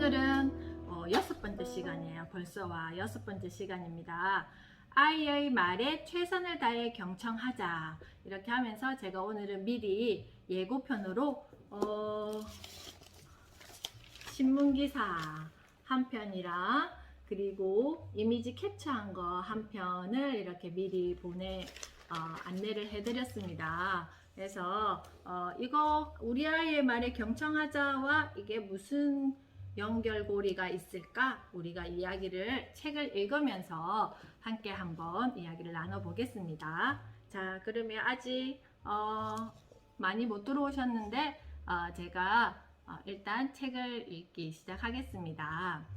오늘은 6번째 시간이에요. 벌써와 6번째 시간입니다. 아이의 말에 최선을 다해 경청하자. 이렇게 하면서 제가 오늘은 미리 예고편으로 신문기사 한 편이랑 그리고 이미지 캡처한 거 한 편을 이렇게 미리 안내를 해드렸습니다. 그래서 이거 우리 아이의 말에 경청하자와 이게 무슨 연결고리가 있을까? 우리가 책을 읽으면서 함께 한번 이야기를 나눠보겠습니다. 자, 그러면 아직 많이 못 들어오셨는데 제가 일단 책을 읽기 시작하겠습니다.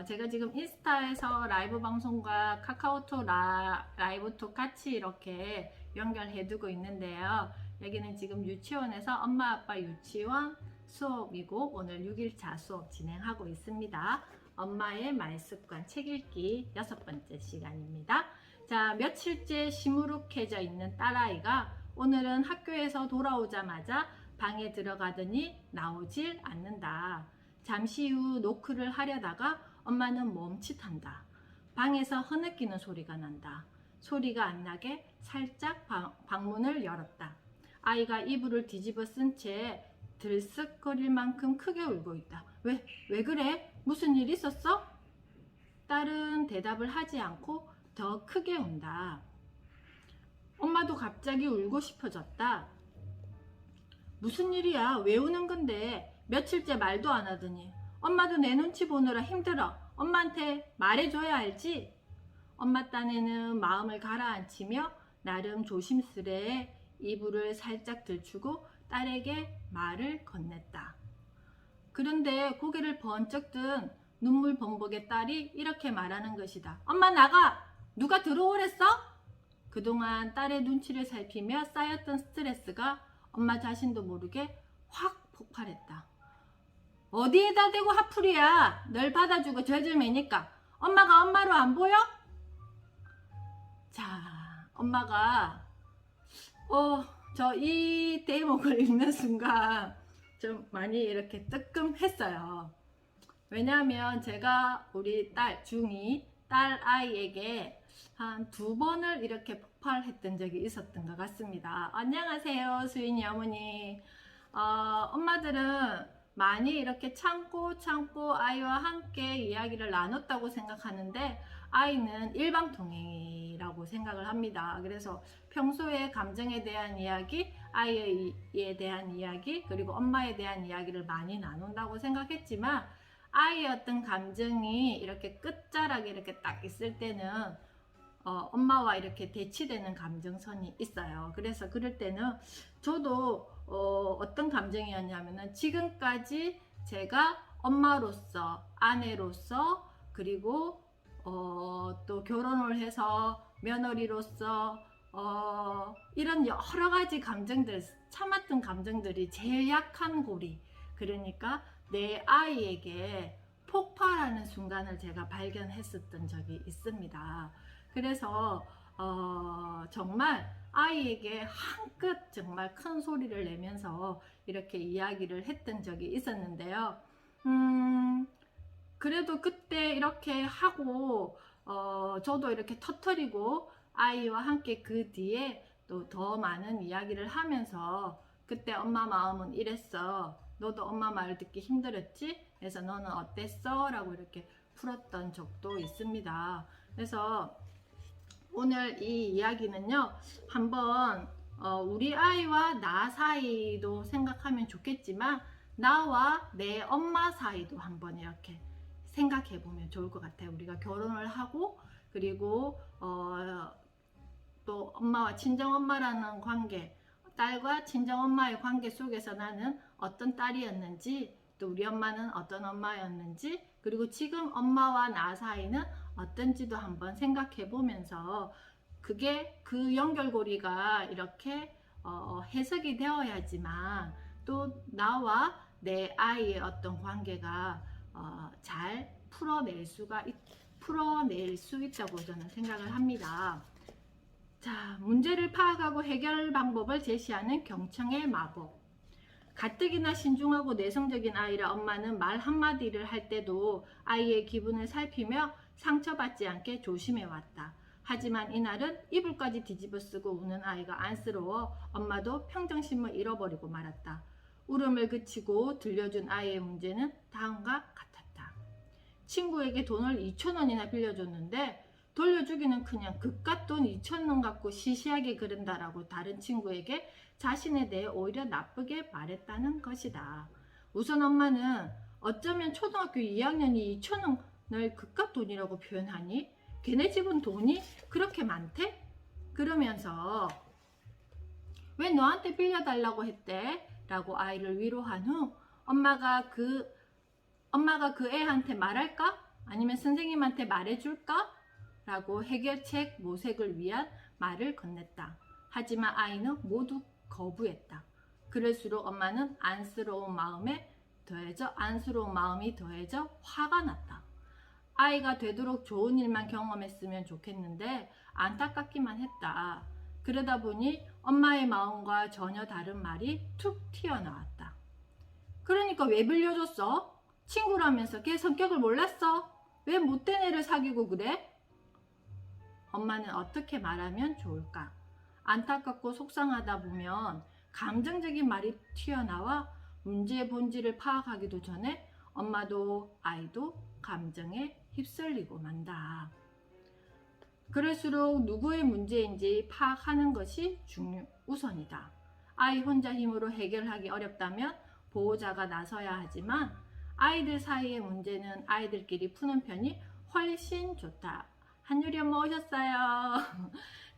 제가 지금 인스타에서 라이브 방송과 카카오톡 라이브톡 같이 이렇게 연결해 두고 있는데요. 여기는 지금 유치원에서 엄마 아빠 유치원 수업이고 오늘 6일차 수업 진행하고 있습니다. 엄마의 말습관 책 읽기 6번째 시간입니다. 자, 며칠째 시무룩해져 있는 딸아이가 오늘은 학교에서 돌아오자마자 방에 들어가더니 나오질 않는다. 잠시 후 노크를 하려다가 엄마는 멈칫한다. 방에서 흐느끼는 소리가 난다. 소리가 안 나게 살짝 방문을 열었다. 아이가 이불을 뒤집어 쓴 채 들썩거릴 만큼 크게 울고 있다. 왜 그래? 무슨 일 있었어? 딸은 대답을 하지 않고 더 크게 운다. 엄마도 갑자기 울고 싶어졌다. 무슨 일이야? 왜 우는 건데? 며칠째 말도 안 하더니. 엄마도 내 눈치 보느라 힘들어. 엄마한테 말해줘야 알지? 엄마 딴에는 마음을 가라앉히며 나름 조심스레 이불을 살짝 들추고 딸에게 말을 건넸다. 그런데 고개를 번쩍 든 눈물 범벅의 딸이 이렇게 말하는 것이다. 엄마 나가! 누가 들어오랬어? 그동안 딸의 눈치를 살피며 쌓였던 스트레스가 엄마 자신도 모르게 확 폭발했다. 어디에다 대고 화풀이야? 널 받아주고 죄질 매니까 엄마가 엄마로 안 보여? 자, 엄마가 저 이 대목을 읽는 순간 좀 많이 이렇게 뜨끔했어요. 왜냐하면 제가 우리 딸 중2 딸 아이에게 한 2번을 이렇게 폭발했던 적이 있었던 것 같습니다. 안녕하세요, 수인이 어머니. 엄마들은 많이 이렇게 참고 아이와 함께 이야기를 나눴다고 생각하는데 아이는 일방통행이라고 생각을 합니다. 그래서 평소에 감정에 대한 이야기, 아이에 대한 이야기, 그리고 엄마에 대한 이야기를 많이 나눈다고 생각했지만 아이의 어떤 감정이 이렇게 끝자락에 이렇게 딱 있을 때는 엄마와 이렇게 대치되는 감정선이 있어요. 그래서 그럴 때는 저도 어떤 감정이었냐면은 지금까지 제가 엄마로서, 아내로서, 그리고 또 결혼을 해서 며느리로서 이런 여러 가지 감정들, 참았던 감정들이 제일 약한 고리, 그러니까 내 아이에게 폭발하는 순간을 제가 발견했었던 적이 있습니다. 그래서 정말 아이에게 한껏 정말 큰 소리를 내면서 이렇게 이야기를 했던 적이 있었는데요. 그래도 그때 이렇게 하고 저도 이렇게 터뜨리고 아이와 함께 그 뒤에 또 더 많은 이야기를 하면서 그때 엄마 마음은 이랬어. 너도 엄마 말 듣기 힘들었지? 그래서 너는 어땠어? 라고 이렇게 풀었던 적도 있습니다. 그래서 오늘 이 이야기는요, 한번 우리 아이와 나 사이도 생각하면 좋겠지만 나와 내 엄마 사이도 한번 이렇게 생각해 보면 좋을 것 같아요. 우리가 결혼을 하고 그리고 또 엄마와 친정엄마라는 관계, 딸과 친정엄마의 관계 속에서 나는 어떤 딸이었는지, 또 우리 엄마는 어떤 엄마였는지, 그리고 지금 엄마와 나 사이는 어떤지도 한번 생각해 보면서 그게 그 연결고리가 이렇게 해석이 되어야지만 또 나와 내 아이의 어떤 관계가 잘 풀어낼 수 있다고 저는 생각을 합니다. 자, 문제를 파악하고 해결 방법을 제시하는 경청의 마법. 가뜩이나 신중하고 내성적인 아이라 엄마는 말 한마디를 할 때도 아이의 기분을 살피며 상처받지 않게 조심해 왔다. 하지만 이날은 이불까지 뒤집어 쓰고 우는 아이가 안쓰러워 엄마도 평정심을 잃어버리고 말았다. 울음을 그치고 들려준 아이의 문제는 다음과 같았다. 친구에게 돈을 2,000원이나 빌려줬는데 돌려주기는 그냥 그깟 돈 2,000원 갖고 시시하게 그런다라고 다른 친구에게 자신에 대해 오히려 나쁘게 말했다는 것이다. 우선 엄마는 어쩌면 초등학교 2학년이 2,000원을 그깟 돈이라고 표현하니? 걔네 집은 돈이 그렇게 많대? 그러면서 왜 너한테 빌려달라고 했대? 라고 아이를 위로한 후 엄마가 그 애한테 말할까? 아니면 선생님한테 말해줄까? 라고 해결책 모색을 위한 말을 건넸다. 하지만 아이는 모두 거부했다. 그럴수록 엄마는 안쓰러운 마음이 더해져 화가 났다. 아이가 되도록 좋은 일만 경험했으면 좋겠는데 안타깝기만 했다. 그러다 보니 엄마의 마음과 전혀 다른 말이 툭 튀어나왔다. 그러니까 왜 빌려줬어? 친구라면서 걔 성격을 몰랐어? 왜 못된 애를 사귀고 그래? 엄마는 어떻게 말하면 좋을까? 안타깝고 속상하다 보면 감정적인 말이 튀어나와 문제의 본질을 파악하기도 전에 엄마도 아이도 감정에 휩쓸리고 만다. 그럴수록 누구의 문제인지 파악하는 것이 우선이다. 아이 혼자 힘으로 해결하기 어렵다면 보호자가 나서야 하지만 아이들 사이의 문제는 아이들끼리 푸는 편이 훨씬 좋다. 한유리 엄마 오셨어요.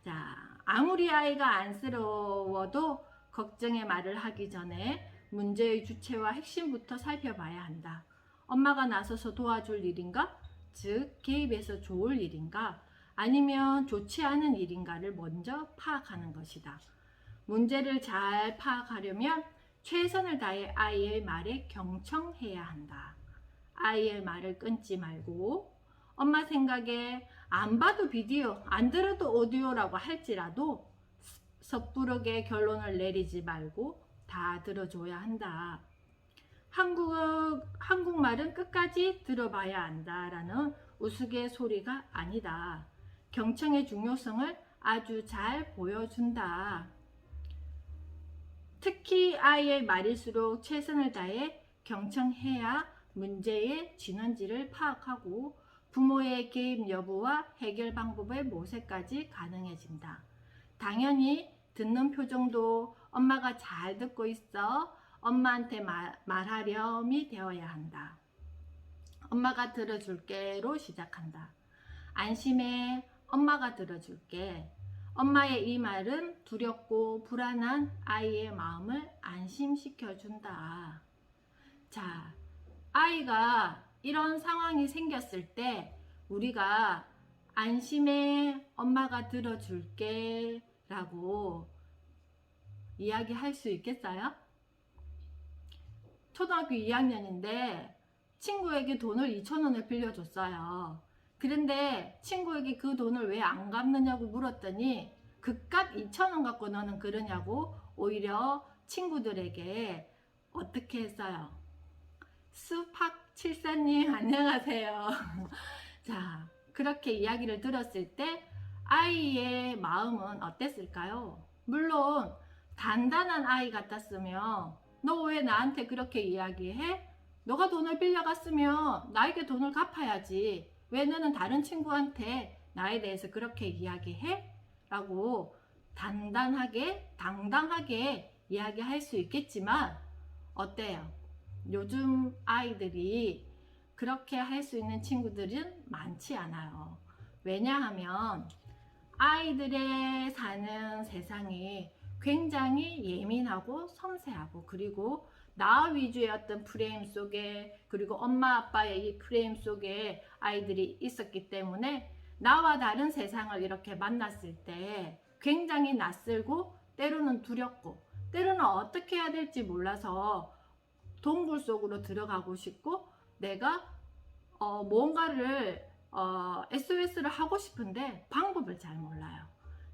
자, 아무리 아이가 안쓰러워도 걱정의 말을 하기 전에 문제의 주체와 핵심부터 살펴봐야 한다. 엄마가 나서서 도와줄 일인가? 즉, 개입해서 좋을 일인가? 아니면 좋지 않은 일인가를 먼저 파악하는 것이다. 문제를 잘 파악하려면 최선을 다해 아이의 말에 경청해야 한다. 아이의 말을 끊지 말고 엄마 생각에 안 봐도 비디오, 안 들어도 오디오라고 할지라도 섣부르게 결론을 내리지 말고 다 들어줘야 한다. 한국말은 끝까지 들어봐야 한다라는 우스갯소리가 아니다. 경청의 중요성을 아주 잘 보여준다. 특히 아이의 말일수록 최선을 다해 경청해야 문제의 진원지를 파악하고 부모의 개입 여부와 해결 방법의 모색까지 가능해진다. 당연히 듣는 표정도 엄마가 잘 듣고 있어 엄마한테 말하렴이 되어야 한다. 엄마가 들어줄게로 시작한다. 안심해, 엄마가 들어줄게. 엄마의 이 말은 두렵고 불안한 아이의 마음을 안심시켜준다. 자, 아이가 이런 상황이 생겼을 때 우리가 안심해, 엄마가 들어줄게 라고 이야기할 수 있겠어요? 초등학교 2학년인데 친구에게 돈을 2,000원을 빌려줬어요. 그런데 친구에게 그 돈을 왜 안 갚느냐고 물었더니 그깟 2,000원 갖고 너는 그러냐고 오히려 친구들에게 어떻게 했어요? 수팍74님 안녕하세요. 자, 그렇게 이야기를 들었을 때 아이의 마음은 어땠을까요? 물론 단단한 아이 같았으면 너 왜 나한테 그렇게 이야기해? 너가 돈을 빌려갔으면 나에게 돈을 갚아야지. 왜 너는 다른 친구한테 나에 대해서 그렇게 이야기해? 라고 단단하게 당당하게 이야기할 수 있겠지만 어때요? 요즘 아이들이 그렇게 할 수 있는 친구들은 많지 않아요. 왜냐하면 아이들의 사는 세상이 굉장히 예민하고 섬세하고 그리고 나 위주의 어떤 프레임 속에 그리고 엄마 아빠의 이 프레임 속에 아이들이 있었기 때문에 나와 다른 세상을 이렇게 만났을 때 굉장히 낯설고 때로는 두렵고 때로는 어떻게 해야 될지 몰라서 동굴 속으로 들어가고 싶고 내가 뭔가를 SOS를 하고 싶은데 방법을 잘 몰라요.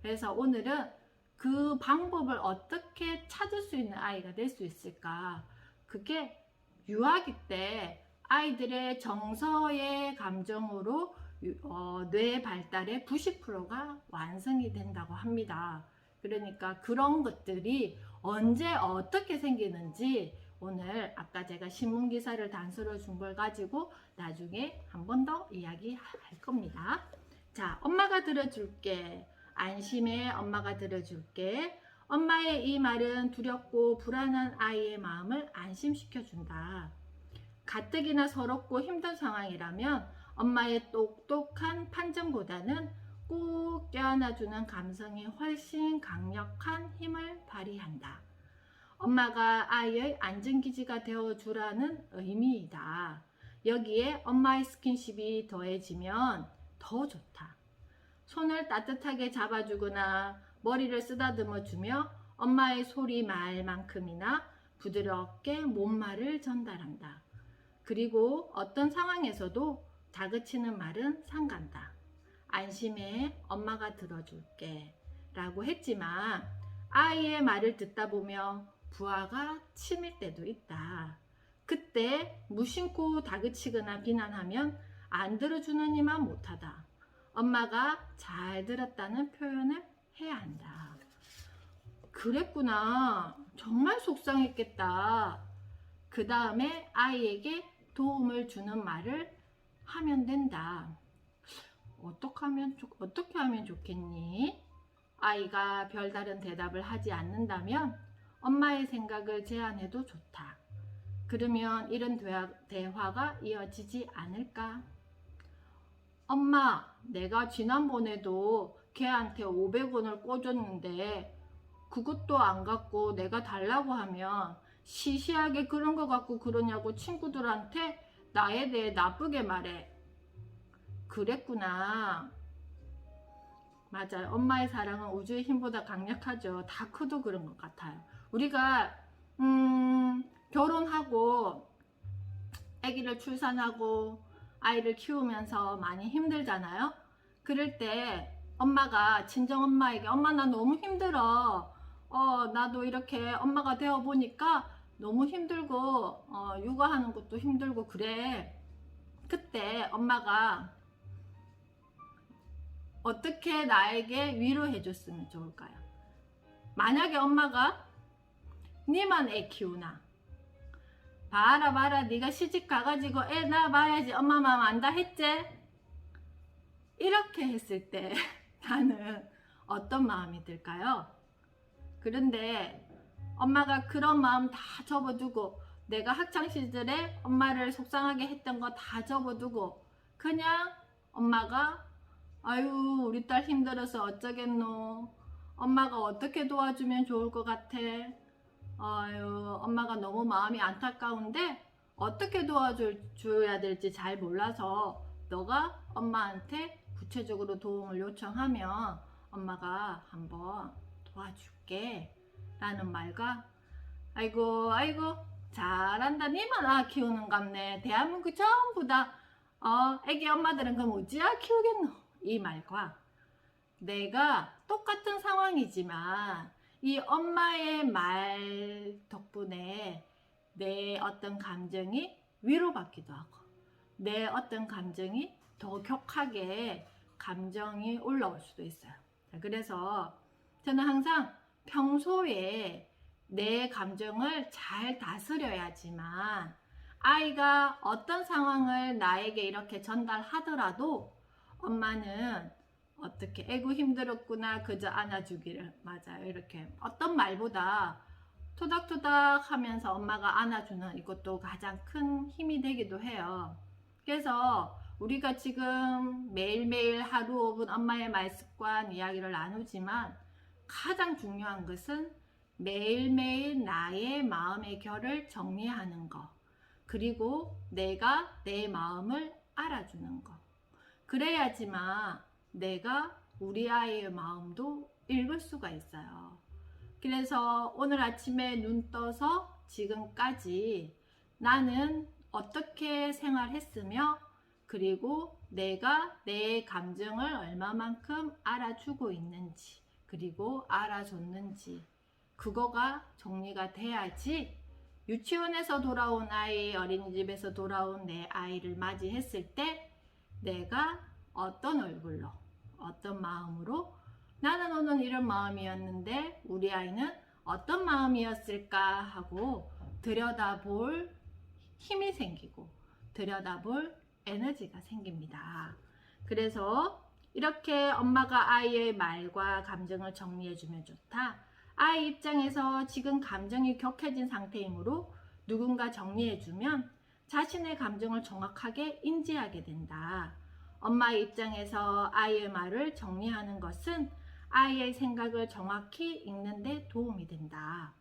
그래서 오늘은 그 방법을 어떻게 찾을 수 있는 아이가 될 수 있을까? 그게 유아기 때 아이들의 정서의 감정으로 뇌 발달의 90%가 완성이 된다고 합니다. 그러니까 그런 것들이 언제 어떻게 생기는지 오늘 아까 제가 신문 기사를 단서로 준 걸 가지고 나중에 한 번 더 이야기할 겁니다. 자, 엄마가 들어줄게. 안심해, 엄마가 들어줄게. 엄마의 이 말은 두렵고 불안한 아이의 마음을 안심시켜 준다. 가뜩이나 서럽고 힘든 상황이라면 엄마의 똑똑한 판정보다는 꼭 껴안아주는 감성이 훨씬 강력한 힘을 발휘한다. 엄마가 아이의 안전기지가 되어주라는 의미이다. 여기에 엄마의 스킨십이 더해지면 더 좋다. 손을 따뜻하게 잡아주거나 머리를 쓰다듬어주며 엄마의 소리 말만큼이나 부드럽게 몸말을 전달한다. 그리고 어떤 상황에서도 다그치는 말은 삼간다. 안심해, 엄마가 들어줄게 라고 했지만 아이의 말을 듣다 보면 부하가 치밀 때도 있다. 그때 무심코 다그치거나 비난하면 안 들어주는 이만 못하다. 엄마가 잘 들었다는 표현을 해야 한다. 그랬구나. 정말 속상했겠다. 그 다음에 아이에게 도움을 주는 말을 하면 된다. 어떻게 하면 좋겠니? 아이가 별다른 대답을 하지 않는다면 엄마의 생각을 제안해도 좋다. 그러면 이런 대화가 이어지지 않을까? 엄마, 내가 지난번에도 걔한테 500원을 꿔줬는데 그것도 안 갖고 내가 달라고 하면 시시하게 그런 거 갖고 그러냐고 친구들한테 나에 대해 나쁘게 말해. 그랬구나. 맞아요. 엄마의 사랑은 우주의 힘보다 강력하죠. 다크도 그런 것 같아요. 우리가 결혼하고 아기를 출산하고 아이를 키우면서 많이 힘들잖아요. 그럴 때 엄마가 친정엄마에게 엄마 나 너무 힘들어. 나도 이렇게 엄마가 되어 보니까 너무 힘들고 육아하는 것도 힘들고 그래. 그때 엄마가 어떻게 나에게 위로해 줬으면 좋을까요? 만약에 엄마가 니만 애 키우나? 봐라 네가 시집 가가지고 애 낳아봐야지 엄마 마음 안다 했지? 이렇게 했을 때 나는 어떤 마음이 들까요? 그런데 엄마가 그런 마음 다 접어두고 내가 학창시절에 엄마를 속상하게 했던 거 다 접어두고 그냥 엄마가 아유 우리 딸 힘들어서 어쩌겠노, 엄마가 어떻게 도와주면 좋을 것 같아, 아유 엄마가 너무 마음이 안타까운데 어떻게 도와줘야 될지 잘 몰라서 너가 엄마한테 구체적으로 도움을 요청하면 엄마가 한번 도와줄게 라는 말과 아이고 잘한다, 니만 아 키우는 갑네, 대한민국 전부 다 애기 엄마들은 그럼 어찌야 키우겠노, 이 말과 내가 똑같은 상황이지만 이 엄마의 말 덕분에 내 어떤 감정이 위로받기도 하고 내 어떤 감정이 더 격하게 감정이 올라올 수도 있어요. 그래서 저는 항상 평소에 내 감정을 잘 다스려야지만 아이가 어떤 상황을 나에게 이렇게 전달하더라도 엄마는 어떻게 애구 힘들었구나 그저 안아주기를, 맞아요. 이렇게 어떤 말보다 토닥토닥 하면서 엄마가 안아주는 이것도 가장 큰 힘이 되기도 해요. 그래서 우리가 지금 매일매일 하루 5분 엄마의 말습관 이야기를 나누지만 가장 중요한 것은 매일매일 나의 마음의 결을 정리하는 거, 그리고 내가 내 마음을 알아주는 거. 그래야지만 내가 우리 아이의 마음도 읽을 수가 있어요. 그래서 오늘 아침에 눈 떠서 지금까지 나는 어떻게 생활했으며 그리고 내가 내 감정을 얼마만큼 알아주고 있는지, 그리고 알아줬는지 그거가 정리가 돼야지 유치원에서 돌아온 아이, 어린이집에서 돌아온 내 아이를 맞이했을 때 내가 어떤 얼굴로, 어떤 마음으로 나는 오늘 이런 마음이었는데 우리 아이는 어떤 마음이었을까 하고 들여다볼 힘이 생기고 들여다볼 에너지가 생깁니다. 그래서 이렇게 엄마가 아이의 말과 감정을 정리해주면 좋다. 아이 입장에서 지금 감정이 격해진 상태이므로 누군가 정리해주면 자신의 감정을 정확하게 인지하게 된다. 엄마의 입장에서 아이의 말을 정리하는 것은 아이의 생각을 정확히 읽는 데 도움이 된다.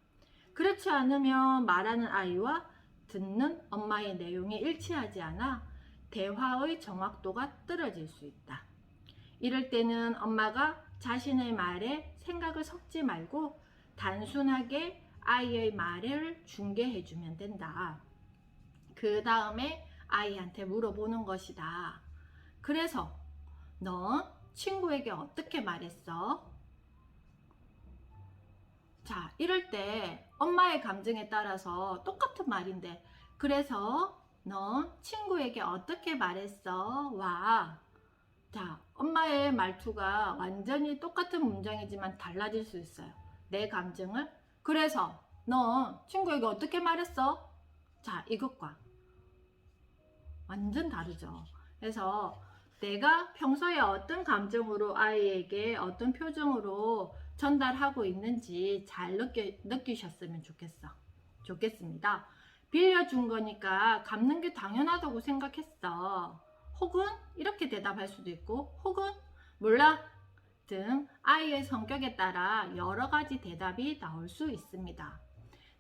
그렇지 않으면 말하는 아이와 듣는 엄마의 내용이 일치하지 않아 대화의 정확도가 떨어질 수 있다. 이럴 때는 엄마가 자신의 말에 생각을 섞지 말고 단순하게 아이의 말을 중개해 주면 된다. 그 다음에 아이한테 물어보는 것이다. 그래서 너 친구에게 어떻게 말했어? 자, 이럴 때 엄마의 감정에 따라서 똑같은 말인데 그래서 너 친구에게 어떻게 말했어? 와. 자, 엄마의 말투가 완전히 똑같은 문장이지만 달라질 수 있어요. 내 감정을 그래서 너 친구에게 어떻게 말했어? 자, 이것과 완전 다르죠. 그래서 내가 평소에 어떤 감정으로 아이에게 어떤 표정으로 전달하고 있는지 잘 느끼셨으면 좋겠습니다. 빌려준 거니까 갚는 게 당연하다고 생각했어. 혹은 이렇게 대답할 수도 있고 혹은 몰라 등 아이의 성격에 따라 여러 가지 대답이 나올 수 있습니다.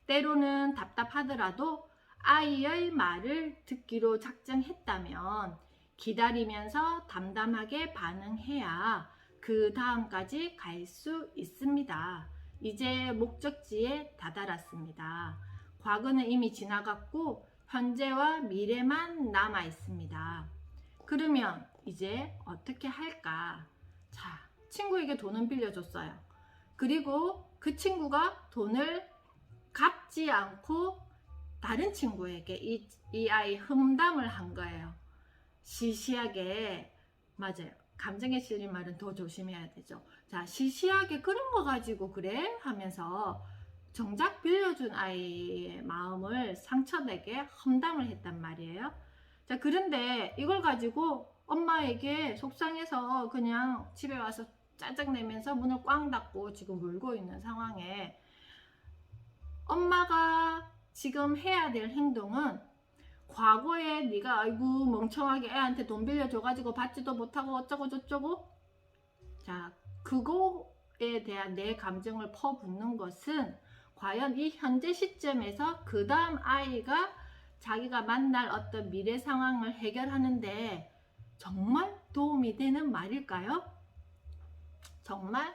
때로는 답답하더라도 아이의 말을 듣기로 작정했다면 기다리면서 담담하게 반응해야 그 다음까지 갈 수 있습니다. 이제 목적지에 다다랐습니다. 과거는 이미 지나갔고 현재와 미래만 남아 있습니다. 그러면 이제 어떻게 할까? 자, 친구에게 돈은 빌려줬어요. 그리고 그 친구가 돈을 갚지 않고 다른 친구에게 이 아이 흠담을 한 거예요. 시시하게, 맞아요. 감정에 실린 말은 더 조심해야 되죠. 자, 시시하게 그런 거 가지고 그래? 하면서 정작 빌려준 아이의 마음을 상처내게 험담을 했단 말이에요. 자, 그런데 이걸 가지고 엄마에게 속상해서 그냥 집에 와서 짜증내면서 문을 꽝 닫고 지금 울고 있는 상황에 엄마가 지금 해야 될 행동은 과거에 네가 아이고 멍청하게 애한테 돈 빌려줘가지고 받지도 못하고 어쩌고 저쩌고 자 그거에 대한 내 감정을 퍼붓는 것은 과연 이 현재 시점에서 그 다음 아이가 자기가 만날 어떤 미래 상황을 해결하는데 정말 도움이 되는 말일까요? 정말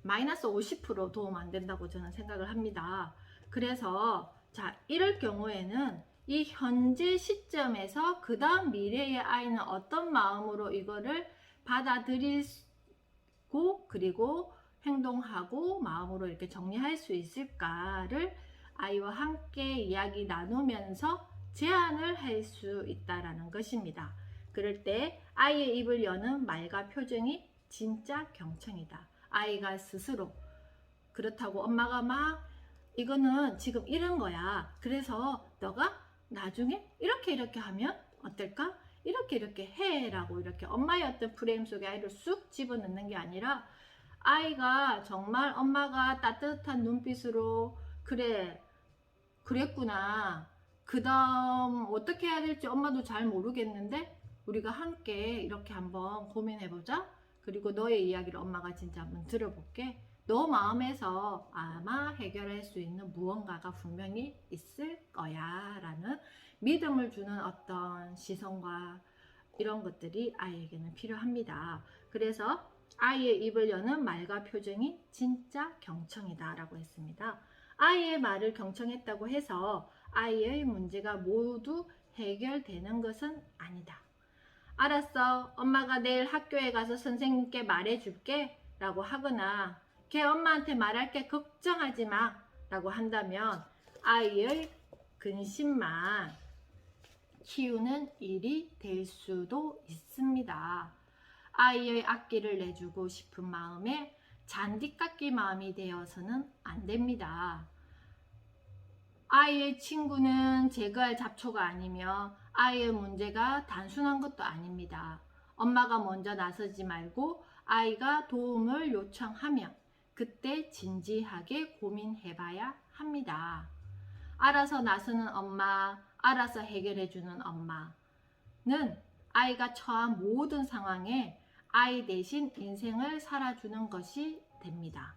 마이너스 50% 도움 안 된다고 저는 생각을 합니다. 그래서 자 이럴 경우에는 이 현재 시점에서 그 다음 미래의 아이는 어떤 마음으로 이거를 받아들이고 그리고 행동하고 마음으로 이렇게 정리할 수 있을까를 아이와 함께 이야기 나누면서 제안을 할 수 있다라는 것입니다. 그럴 때 아이의 입을 여는 말과 표정이 진짜 경청이다. 아이가 스스로 그렇다고 엄마가 막 이거는 지금 이런 거야. 그래서 너가 나중에 이렇게 하면 어떨까? 이렇게 해 라고 이렇게 엄마의 어떤 프레임 속에 아이를 쑥 집어넣는 게 아니라 아이가 정말 엄마가 따뜻한 눈빛으로 그래 그랬구나 그 다음 어떻게 해야 될지 엄마도 잘 모르겠는데 우리가 함께 이렇게 한번 고민해보자. 그리고 너의 이야기를 엄마가 진짜 한번 들어볼게. 너 마음에서 아마 해결할 수 있는 무언가가 분명히 있을 거야 라는 믿음을 주는 어떤 시선과 이런 것들이 아이에게는 필요합니다. 그래서 아이의 입을 여는 말과 표정이 진짜 경청이다 라고 했습니다. 아이의 말을 경청했다고 해서 아이의 문제가 모두 해결되는 것은 아니다. 알았어. 엄마가 내일 학교에 가서 선생님께 말해줄게 라고 하거나 걔 엄마한테 말할 게 걱정하지 마 라고 한다면 아이의 근심만 키우는 일이 될 수도 있습니다. 아이의 앞길을 내주고 싶은 마음에 잔디깎기 마음이 되어서는 안 됩니다. 아이의 친구는 제거할 잡초가 아니며 아이의 문제가 단순한 것도 아닙니다. 엄마가 먼저 나서지 말고 아이가 도움을 요청하면 그때 진지하게 고민해봐야 합니다. 알아서 나서는 엄마, 알아서 해결해주는 엄마는 아이가 처한 모든 상황에 아이 대신 인생을 살아주는 것이 됩니다.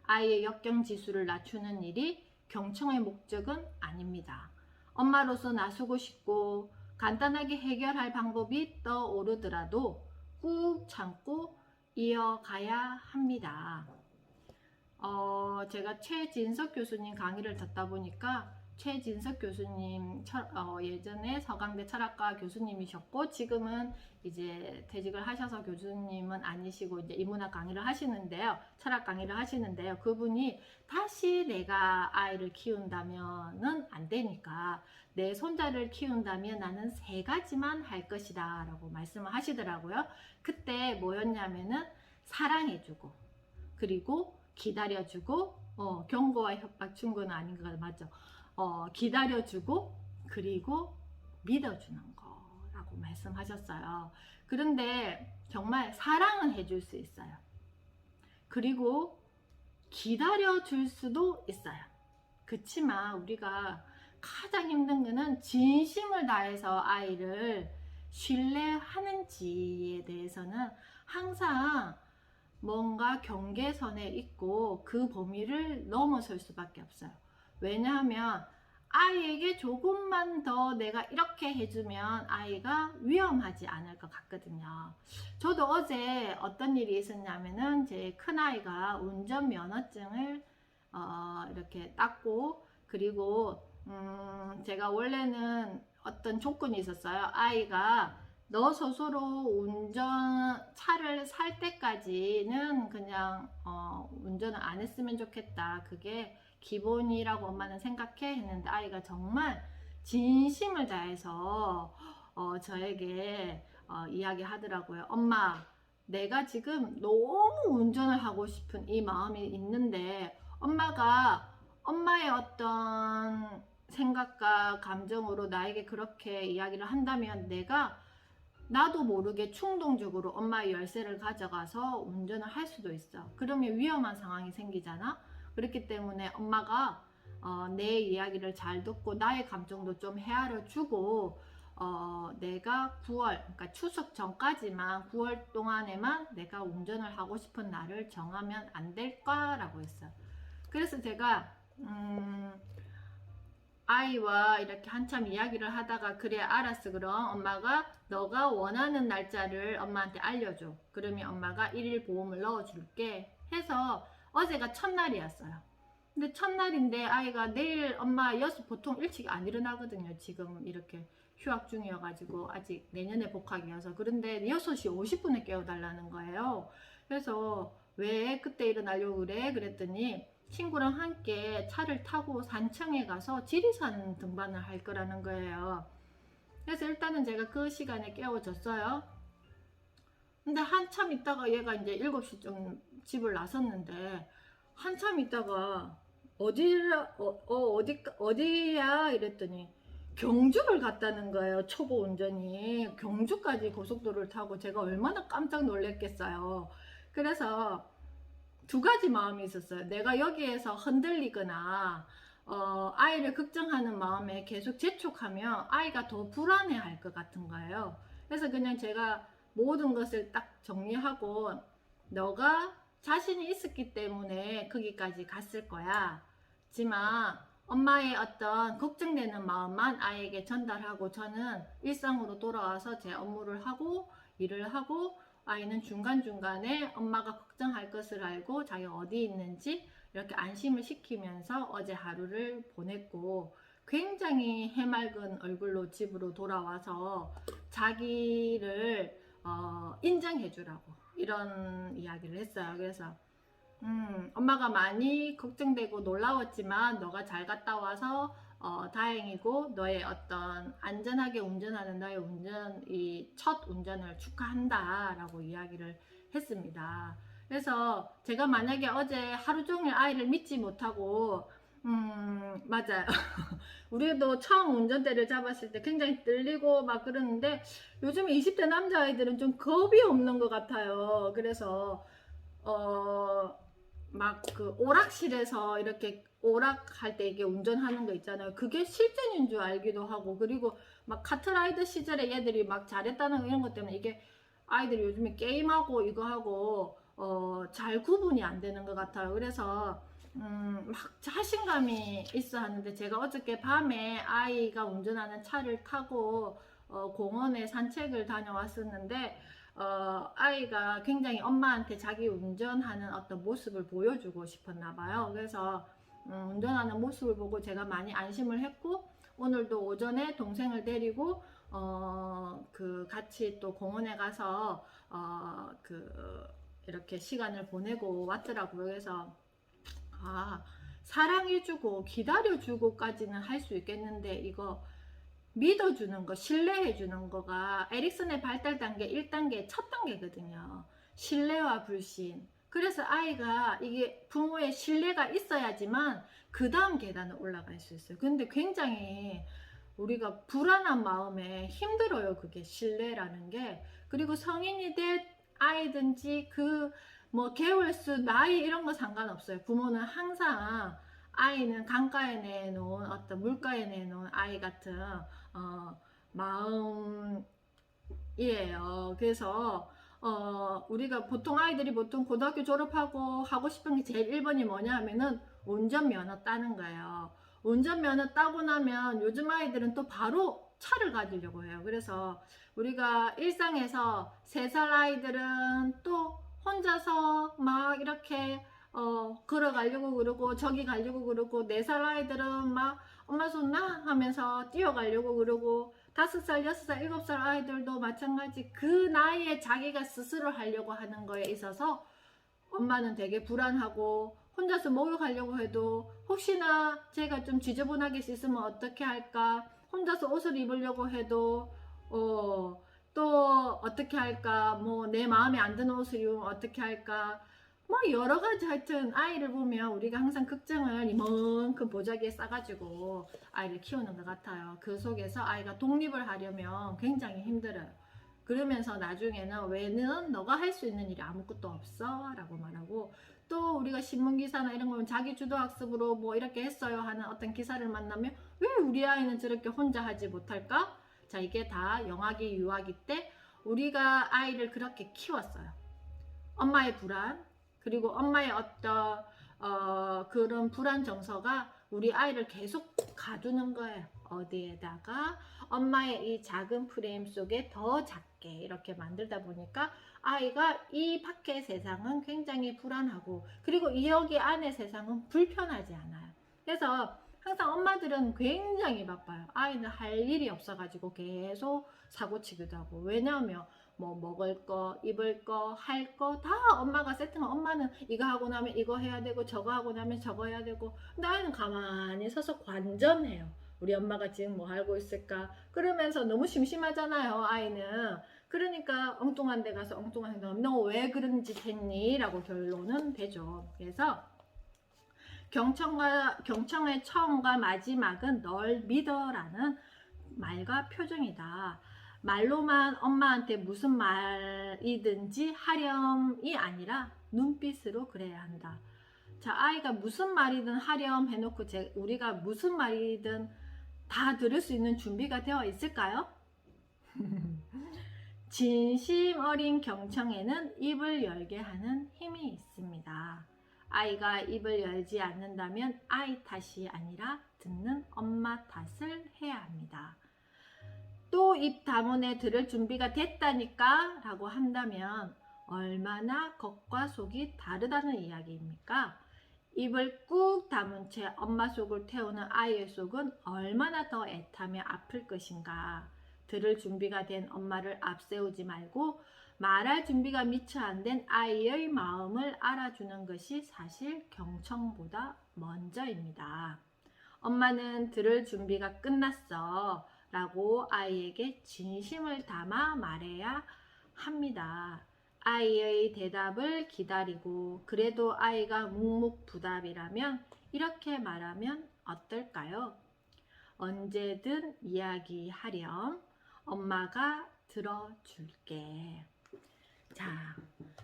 아이의 역경지수를 낮추는 일이 경청의 목적은 아닙니다. 엄마로서 나서고 싶고 간단하게 해결할 방법이 떠오르더라도 꾹 참고 이어가야 합니다. 제가 최진석 교수님 강의를 듣다 보니까 최진석 교수님 예전에 서강대 철학과 교수님이셨고 지금은 이제 퇴직을 하셔서 교수님은 아니시고 이제 인문학 강의를 하시는데요. 철학 강의를 하시는데요. 그분이 다시 내가 아이를 키운다면은 안 되니까 내 손자를 키운다면 나는 3가지만 할 것이다 라고 말씀을 하시더라고요. 그때 뭐였냐면은 사랑해주고 그리고 기다려주고 경고와 협박 충고는 아닌 거 맞죠? 기다려주고 그리고 믿어주는 거라고 말씀하셨어요. 그런데 정말 사랑은 해줄 수 있어요. 그리고 기다려줄 수도 있어요. 그치만 우리가 가장 힘든 거는 진심을 다해서 아이를 신뢰하는지에 대해서는 항상 뭔가 경계선에 있고 그 범위를 넘어설 수밖에 없어요. 왜냐하면 아이에게 조금만 더 내가 이렇게 해주면 아이가 위험하지 않을 것 같거든요. 저도 어제 어떤 일이 있었냐면은 제 큰아이가 운전면허증을 이렇게 땄고 그리고 제가 원래는 어떤 조건이 있었어요. 아이가 너 스스로 차를 살 때까지는 그냥 운전을 안 했으면 좋겠다. 그게 기본이라고 엄마는 생각해 했는데 아이가 정말 진심을 다해서 저에게 이야기 하더라고요. 엄마, 내가 지금 너무 운전을 하고 싶은 이 마음이 있는데 엄마가 엄마의 어떤 생각과 감정으로 나에게 그렇게 이야기를 한다면 내가 나도 모르게 충동적으로 엄마의 열쇠를 가져가서 운전을 할 수도 있어. 그러면 위험한 상황이 생기잖아. 그렇기 때문에 엄마가 내 이야기를 잘 듣고 나의 감정도 좀 헤아려 주고 내가 9월 그러니까 추석 전까지만 9월 동안에만 내가 운전을 하고 싶은 날을 정하면 안 될까? 라고 했어요. 그래서 제가 아이와 이렇게 한참 이야기를 하다가 그래 알았어 그럼 엄마가 너가 원하는 날짜를 엄마한테 알려줘. 그러면 엄마가 1일 보험을 넣어줄게 해서 어제가 첫날이었어요. 근데 첫날인데 아이가 내일 엄마 보통 일찍 안 일어나거든요. 지금 이렇게 휴학 중이어가지고 아직 내년에 복학이어서. 그런데 6시 50분에 깨워달라는 거예요. 그래서 왜 그때 일어나려고 그래? 그랬더니 친구랑 함께 차를 타고 산청에 가서 지리산 등반을 할 거라는 거예요. 그래서 일단은 제가 그 시간에 깨워줬어요. 근데 한참 있다가 얘가 이제 7시쯤 집을 나섰는데 한참 있다가 어디야 이랬더니 경주를 갔다는 거예요. 초보 운전이 경주까지 고속도로를 타고 제가 얼마나 깜짝 놀랐겠어요. 그래서 2가지 마음이 있었어요. 내가 여기에서 흔들리거나 아이를 걱정하는 마음에 계속 재촉하면 아이가 더 불안해할 것 같은 거예요. 그래서 그냥 제가 모든 것을 딱 정리하고 너가 자신이 있었기 때문에 거기까지 갔을 거야. 하지만 엄마의 어떤 걱정되는 마음만 아이에게 전달하고 저는 일상으로 돌아와서 제 업무를 하고 일을 하고 아이는 중간중간에 엄마가 걱정할 것을 알고 자기가 어디 있는지 이렇게 안심을 시키면서 어제 하루를 보냈고 굉장히 해맑은 얼굴로 집으로 돌아와서 자기를 인정해 주라고 이런 이야기를 했어요. 그래서 엄마가 많이 걱정되고 놀라웠지만 너가 잘 갔다 와서 다행이고 너의 어떤 안전하게 운전하는 너의 이 첫 운전을 축하한다 라고 이야기를 했습니다. 그래서 제가 만약에 어제 하루 종일 아이를 믿지 못하고 맞아요. 우리도 처음 운전대를 잡았을 때 굉장히 떨리고 막 그러는데 요즘 20대 남자아이들은 좀 겁이 없는 것 같아요. 그래서 막 그 오락실에서 이렇게 오락할 때 이게 운전하는 거 있잖아요. 그게 실전인 줄 알기도 하고, 그리고 막 카트라이더 시절에 얘들이 막 잘했다는 이런 것 때문에 이게 아이들이 요즘에 게임하고 이거 하고 잘 구분이 안 되는 것 같아요. 그래서 막 자신감이 있어 하는데 제가 어저께 밤에 아이가 운전하는 차를 타고 공원에 산책을 다녀왔었는데 아이가 굉장히 엄마한테 자기 운전하는 어떤 모습을 보여주고 싶었나 봐요. 그래서 운전하는 모습을 보고 제가 많이 안심을 했고, 오늘도 오전에 동생을 데리고 그 같이 또 공원에 가서 그 이렇게 시간을 보내고 왔더라고요. 그래서 사랑해주고 기다려주고까지는 할 수 있겠는데 이거 믿어주는 거, 신뢰해주는 거가 에릭슨의 발달 단계 1단계 첫 단계거든요. 신뢰와 불신. 그래서 아이가 이게 부모의 신뢰가 있어야지만 그 다음 계단을 올라갈 수 있어요. 근데 굉장히 우리가 불안한 마음에 힘들어요. 그게 신뢰라는 게. 그리고 성인이 된 아이든지 그 뭐 개월수, 나이 이런 거 상관없어요. 부모는 항상 아이는 강가에 내놓은 어떤 물가에 내놓은 아이 같은 마음이에요. 그래서 우리가 보통 아이들이 보통 고등학교 졸업하고 하고 싶은 게 제일 1번이 뭐냐 하면은 운전면허 따는 거예요. 운전면허 따고 나면 요즘 아이들은 또 바로 차를 가지려고 해요. 그래서 우리가 일상에서 3살 아이들은 또 혼자서 막 이렇게 걸어가려고 그러고 저기 가려고 그러고 4살 아이들은 막 엄마 손 나 하면서 뛰어가려고 그러고 5살, 6살, 7살 아이들도 마찬가지 그 나이에 자기가 스스로 하려고 하는 거에 있어서 엄마는 되게 불안하고 혼자서 목욕하려고 해도 혹시나 제가 좀 지저분하게 씻으면 어떻게 할까, 혼자서 옷을 입으려고 해도 또 어떻게 할까, 뭐 내 마음에 안 드는 옷을 입으면 어떻게 할까, 뭐 여러 가지. 하여튼 아이를 보면 우리가 항상 걱정을 이만큼 보자기에 싸가지고 아이를 키우는 것 같아요. 그 속에서 아이가 독립을 하려면 굉장히 힘들어요. 그러면서 나중에는 왜는 너가 할 수 있는 일이 아무것도 없어 라고 말하고, 또 우리가 신문기사나 이런 거면 자기 주도학습으로 뭐 이렇게 했어요 하는 어떤 기사를 만나면 왜 우리 아이는 저렇게 혼자 하지 못할까? 자, 이게 다 영아기 유아기 때 우리가 아이를 그렇게 키웠어요. 엄마의 불안, 그리고 엄마의 어떤 그런 불안 정서가 우리 아이를 계속 가두는 거예요. 어디에다가 엄마의 이 작은 프레임 속에 더 작게 이렇게 만들다 보니까 아이가 이 밖의 세상은 굉장히 불안하고, 그리고 여기 안의 세상은 불편하지 않아요. 그래서 항상 엄마들은 굉장히 바빠요. 아이는 할 일이 없어가지고 계속 사고치기도 하고. 왜냐하면 뭐 먹을 거, 입을 거, 할 거 다 엄마가 세팅하고, 엄마는 이거 하고 나면 이거 해야 되고 저거 하고 나면 저거 해야 되고, 근데 아이는 가만히 서서 관전해요. 우리 엄마가 지금 뭐 하고 있을까? 그러면서 너무 심심하잖아요, 아이는. 그러니까 엉뚱한 데 가서 엉뚱한 행동, 너 왜 그런 짓 했니? 라고 결론은 되죠. 그래서 경청의 처음과 마지막은 널 믿어라는 말과 표정이다. 말로만 엄마한테 무슨 말이든지 하렴이 아니라 눈빛으로 그래야 한다. 자, 아이가 무슨 말이든 하렴 해놓고 우리가 무슨 말이든 다 들을 수 있는 준비가 되어 있을까요? 진심 어린 경청에는 입을 열게 하는 힘이 있습니다. 아이가 입을 열지 않는다면 아이 탓이 아니라 듣는 엄마 탓을 해야 합니다. 또 입 다문에 들을 준비가 됐다니까 라고 한다면 얼마나 겉과 속이 다르다는 이야기입니까? 입을 꾹 다문 채 엄마 속을 태우는 아이의 속은 얼마나 더 애타며 아플 것인가. 들을 준비가 된 엄마를 앞세우지 말고 말할 준비가 미처 안 된 아이의 마음을 알아주는 것이 사실 경청보다 먼저입니다. 엄마는 들을 준비가 끝났어 라고 아이에게 진심을 담아 말해야 합니다. 아이의 대답을 기다리고 그래도 아이가 묵묵부답이라면 이렇게 말하면 어떨까요? 언제든 이야기하렴. 엄마가 들어줄게. 자,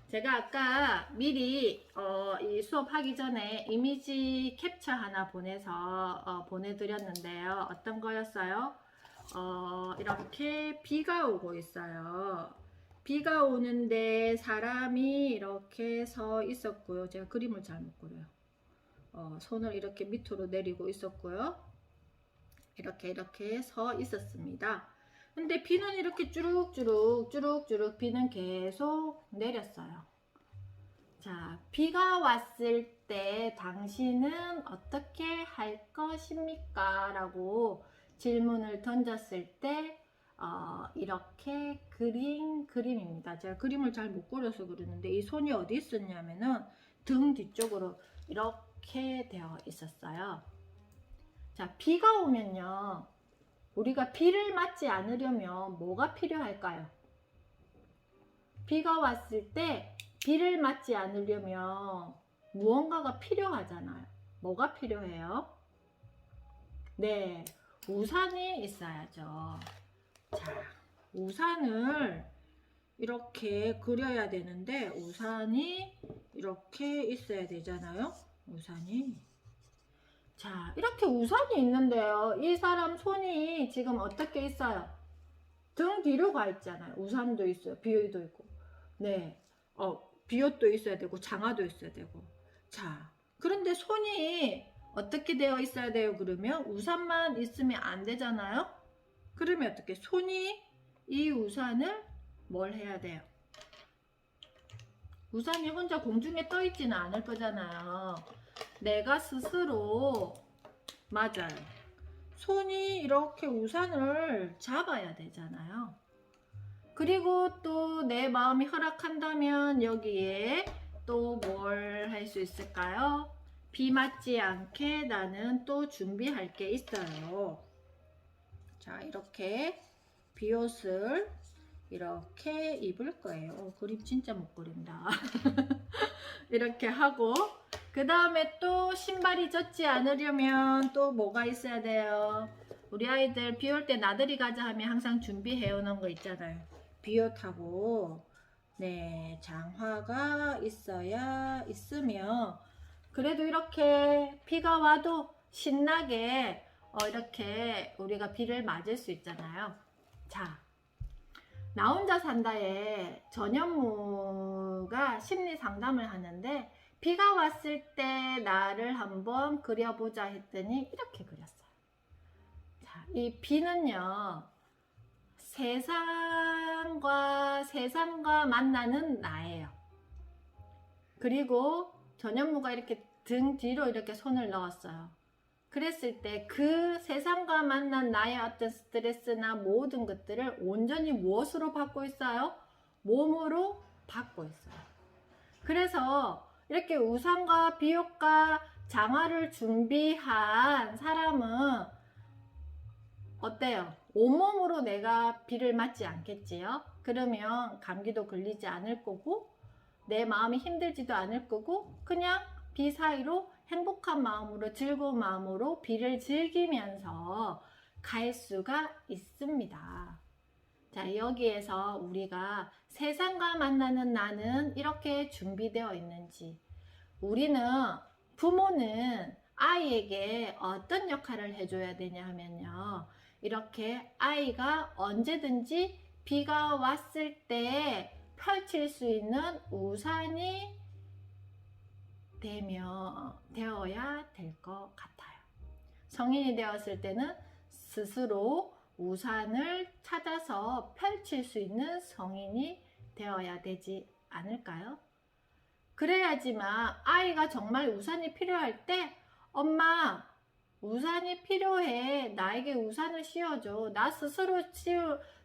제가 아까 미리 이 수업하기 전에 이미지 캡처 하나 보내드렸는데요. 어떤 거였어요? 이렇게 비가 오고 있어요. 비가 오는데 사람이 이렇게 서 있었고요. 제가 그림을 잘 못 그려요. 손을 이렇게 밑으로 내리고 있었고요. 이렇게 서 있었습니다. 근데 비는 이렇게 쭈룩쭈룩 비는 계속 내렸어요. 자, 비가 왔을 때 당신은 어떻게 할 것입니까? 라고 질문을 던졌을 때 이렇게 그린 그림입니다. 제가 그림을 잘 못 그려서 그러는데 이 손이 어디 있었냐면은 등 뒤쪽으로 이렇게 되어 있었어요. 자, 비가 오면요. 우리가 비를 맞지 않으려면 뭐가 필요할까요? 비가 왔을 때 비를 맞지 않으려면 무언가가 필요하잖아요. 뭐가 필요해요? 네, 우산이 있어야죠. 자, 우산을 이렇게 그려야 되는데 우산이 이렇게 있어야 되잖아요. 우산이. 자, 이렇게 우산이 있는데요. 이 사람 손이 지금 어떻게 있어요? 등 뒤로 가 있잖아요. 우산도 있어요. 비옷도 있고. 네. 비옷도 있어야 되고 장화도 있어야 되고. 자, 그런데 손이 어떻게 되어 있어야 돼요? 그러면 우산만 있으면 안 되잖아요. 그러면 어떻게? 손이 이 우산을 뭘 해야 돼요? 우산이 혼자 공중에 떠 있지는 않을 거잖아요. 내가 스스로, 맞아요. 손이 이렇게 우산을 잡아야 되잖아요. 그리고 또 내 마음이 허락한다면 여기에 또 뭘 할 수 있을까요? 비 맞지 않게 나는 또 준비할 게 있어요. 자, 이렇게 비옷을 이렇게 입을 거예요. 그림 진짜 못 그린다. 이렇게 하고 그 다음에 또 신발이 젖지 않으려면 또 뭐가 있어야 돼요? 우리 아이들 비 올 때 나들이 가자 하면 항상 준비해 오는 거 있잖아요. 비옷하고 네, 장화가 있으면 그래도 이렇게 비가 와도 신나게 이렇게 우리가 비를 맞을 수 있잖아요. 자, 나 혼자 산다에 전현무가 심리 상담을 하는데 비가 왔을 때 나를 한번 그려보자 했더니 이렇게 그렸어요. 자, 이 비는요, 세상과 만나는 나예요. 그리고 전현무가 이렇게 등 뒤로 이렇게 손을 넣었어요. 그랬을 때 그 세상과 만난 나의 어떤 스트레스나 모든 것들을 온전히 무엇으로 받고 있어요? 몸으로 받고 있어요. 그래서 이렇게 우산과 비옷과 장화를 준비한 사람은 어때요? 온몸으로 내가 비를 맞지 않겠지요? 그러면 감기도 걸리지 않을 거고 내 마음이 힘들지도 않을 거고 그냥 비 사이로 행복한 마음으로 즐거운 마음으로 비를 즐기면서 갈 수가 있습니다. 자, 여기에서 우리가 세상과 만나는 나는 이렇게 준비되어 있는지, 우리는 부모는 아이에게 어떤 역할을 해줘야 되냐 하면요, 이렇게 아이가 언제든지 비가 왔을 때 펼칠 수 있는 우산이 되어야 될 것 같아요. 성인이 되었을 때는 스스로 우산을 찾아서 펼칠 수 있는 성인이 되어야 되지 않을까요? 그래야지만 아이가 정말 우산이 필요할 때 엄마 우산이 필요해. 나에게 우산을 씌워줘.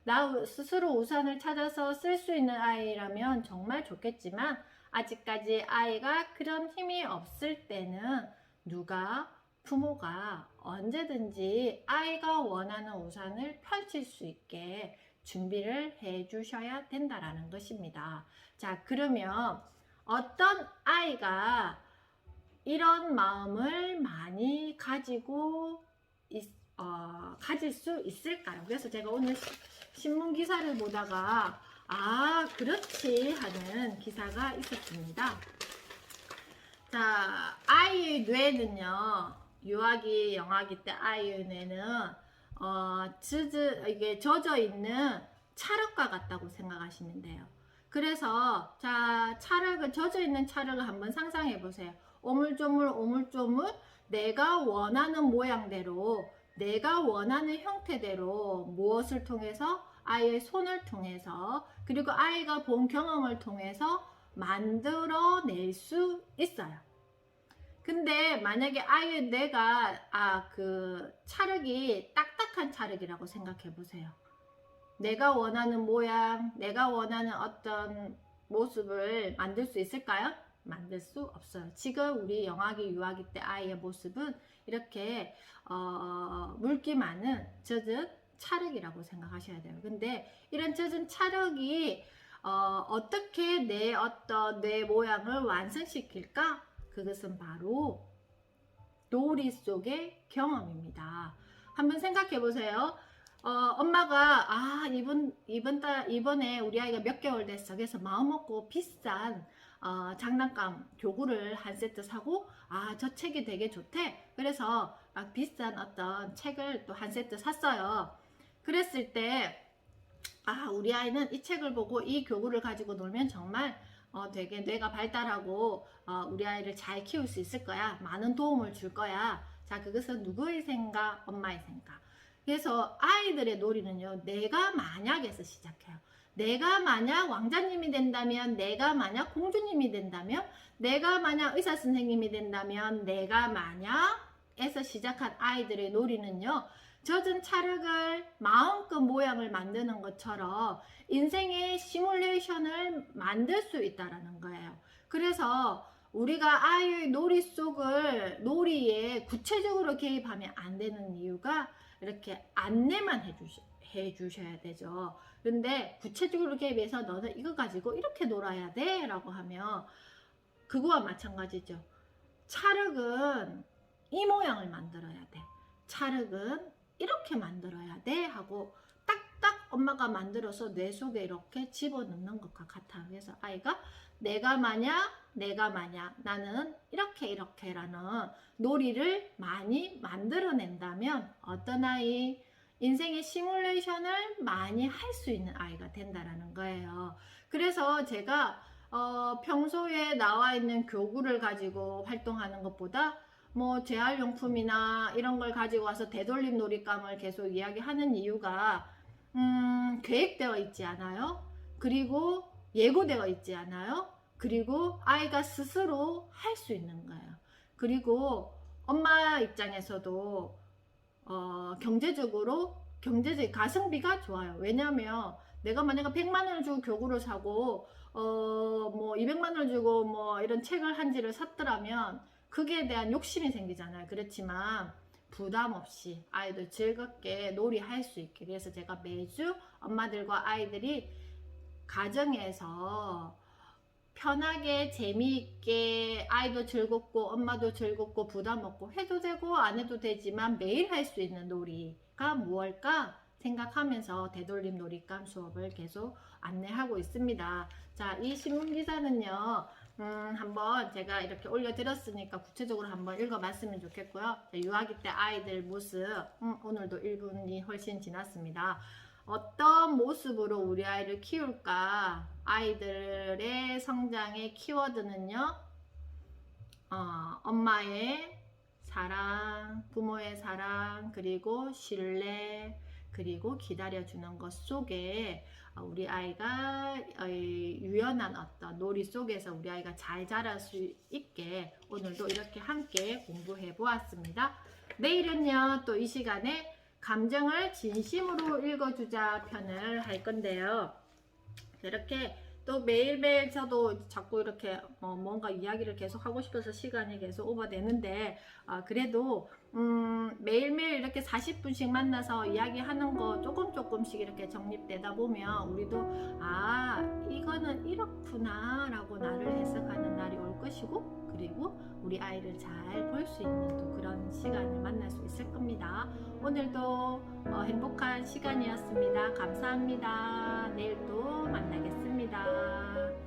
나 스스로 우산을 찾아서 쓸 수 있는 아이라면 정말 좋겠지만 아직까지 아이가 그런 힘이 없을 때는 부모가 언제든지 아이가 원하는 우산을 펼칠 수 있게 준비를 해 주셔야 된다라는 것입니다. 자, 그러면 어떤 아이가 이런 마음을 많이 가질 수 있을까요? 그래서 제가 오늘 신문 기사를 보다가 그렇지 하는 기사가 있었습니다. 자, 아이의 뇌는요, 유아기, 영아기 때 아이의 뇌는 이게 젖어 있는 찰흙과 같다고 생각하시면 돼요. 그래서 자, 젖어 있는 찰흙을 한번 상상해 보세요. 오물조물 내가 원하는 모양대로, 내가 원하는 형태대로 무엇을 통해서? 아이의 손을 통해서, 그리고 아이가 본 경험을 통해서 만들어낼 수 있어요. 근데 만약에 아이의 뇌가 그 찰흙이 딱딱한 찰흙이라고 생각해 보세요. 내가 원하는 모양, 내가 원하는 어떤 모습을 만들 수 있을까요? 만들 수 없어요. 지금 우리 영아기, 유아기 때 아이의 모습은 이렇게 물기 많은 젖은 찰흙이라고 생각하셔야 돼요. 근데 이런 젖은 찰흙이 어떻게 내 모양을 완성시킬까? 그것은 바로 놀이 속의 경험입니다. 한번 생각해 보세요. 엄마가 이번에 우리 아이가 몇 개월 됐어. 그래서 마음먹고 비싼 장난감 교구를 한 세트 사고 저 책이 되게 좋대. 그래서 비싼 어떤 책을 또 한 세트 샀어요. 그랬을 때 우리 아이는 이 책을 보고 이 교구를 가지고 놀면 정말 되게 뇌가 발달하고 우리 아이를 잘 키울 수 있을 거야. 많은 도움을 줄 거야. 자, 그것은 누구의 생각? 엄마의 생각. 그래서 아이들의 놀이는요, 내가 만약에서 시작해요. 내가 만약 왕자님이 된다면, 내가 만약 공주님이 된다면, 내가 만약 의사 선생님이 된다면, 내가 만약에서 시작한 아이들의 놀이는요, 젖은 찰흙을 마음껏 모양을 만드는 것처럼 인생의 시뮬레이션을 만들 수 있다는 거예요. 그래서 우리가 아이의 놀이에 구체적으로 개입하면 안 되는 이유가 이렇게 안내만 해주셔야 되죠. 근데 구체적으로 개입해서 너는 이거 가지고 이렇게 놀아야 돼 라고 하면 그거와 마찬가지죠. 찰흙은 이 모양을 만들어야 돼. 찰흙은 이렇게 만들어야 돼 하고 딱딱 엄마가 만들어서 뇌 속에 이렇게 집어넣는 것과 같아요. 그래서 아이가 내가 만약 나는 이렇게라는 놀이를 많이 만들어낸다면 어떤 아이? 인생의 시뮬레이션을 많이 할 수 있는 아이가 된다라는 거예요. 그래서 제가 평소에 나와 있는 교구를 가지고 활동하는 것보다 재활용품이나 이런 걸 가지고 와서 되돌림 놀잇감을 계속 이야기하는 이유가 계획되어 있지 않아요. 그리고 예고되어 있지 않아요. 그리고 아이가 스스로 할 수 있는 거예요. 그리고 엄마 입장에서도 경제적 가성비가 좋아요. 왜냐면 내가 만약에 100만 원을 주고 교구를 사고 200만 원을 주고 이런 책을 한 지를 샀더라면 그게 대한 욕심이 생기잖아요. 그렇지만 부담 없이 아이들 즐겁게 놀이할 수 있게, 그래서 제가 매주 엄마들과 아이들이 가정에서 편하게 재미있게 아이도 즐겁고 엄마도 즐겁고 부담 없고 해도 되고 안 해도 되지만 매일 할 수 있는 놀이가 무엇일까 생각하면서 되돌림 놀잇감 수업을 계속 안내하고 있습니다. 자, 이 신문기사는요 한번 제가 이렇게 올려드렸으니까 구체적으로 한번 읽어봤으면 좋겠고요. 유아기 때 아이들 모습 오늘도 1분이 훨씬 지났습니다. 어떤 모습으로 우리 아이를 키울까? 아이들의 성장의 키워드는요, 엄마의 사랑, 부모의 사랑, 그리고 신뢰, 그리고 기다려주는 것 속에 우리 아이가 유연한 어떤 놀이 속에서 우리 아이가 잘 자랄 수 있게 오늘도 이렇게 함께 공부해 보았습니다. 내일은요, 또 이 시간에 감정을 진심으로 읽어주자 편을 할 건데요. 이렇게 또 매일매일 저도 자꾸 이렇게 뭔가 이야기를 계속 하고 싶어서 시간이 계속 오버되는데 그래도 매일매일 이렇게 40분씩 만나서 이야기하는 거 조금씩 이렇게 정립되다 보면 우리도 이거는 이렇구나 라고 나를 해석하는 날이 올 것이고, 그리고 우리 아이를 잘 볼 수 있는 또 그런 시간을 만날 수 있을 겁니다. 오늘도 행복한 시간이었습니다. 감사합니다. 내일 또 만나겠습니다.